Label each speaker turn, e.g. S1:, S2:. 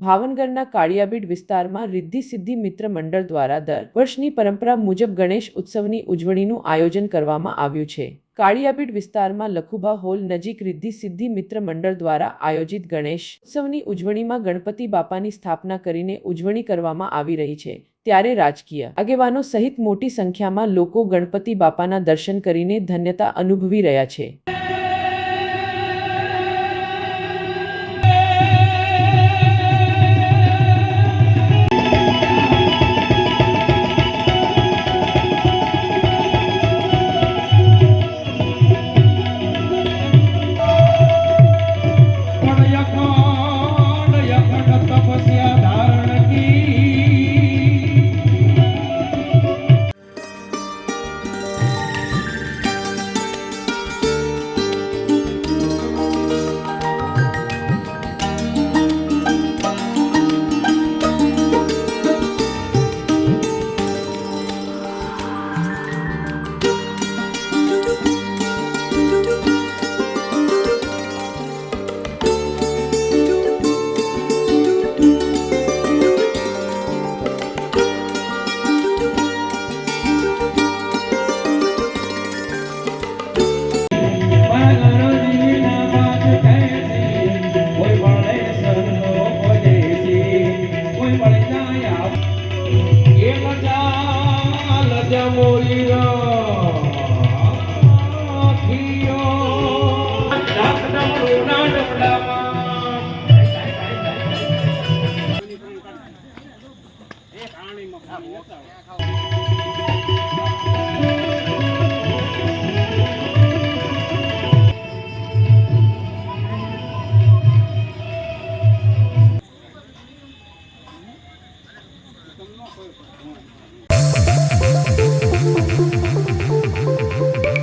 S1: ભાવનગરના કાળિયાબીડ વિસ્તારમાં રિદ્ધિ સિદ્ધિ મિત્ર મંડળ દ્વારા દર વર્ષની પરંપરા મુજબ ગણેશ ઉત્સવની ઉજવણીનું આયોજન કરવામાં આવ્યું છે। કાળિયાબીડ વિસ્તારમાં લખુભા હોલ નજીક રિદ્ધિ સિદ્ધિ મિત્ર મંડળ દ્વારા આયોજિત ગણેશ ઉત્સવની ઉજવણીમાં ગણપતિ બાપાની સ્થાપના કરીને ઉજવણી કરવામાં આવી રહી છે। ત્યારે રાજકીય આગેવાનો સહિત મોટી સંખ્યામાં લોકો ગણપતિ બાપાના દર્શન કરીને ધન્યતા અનુભવી રહ્યા છે।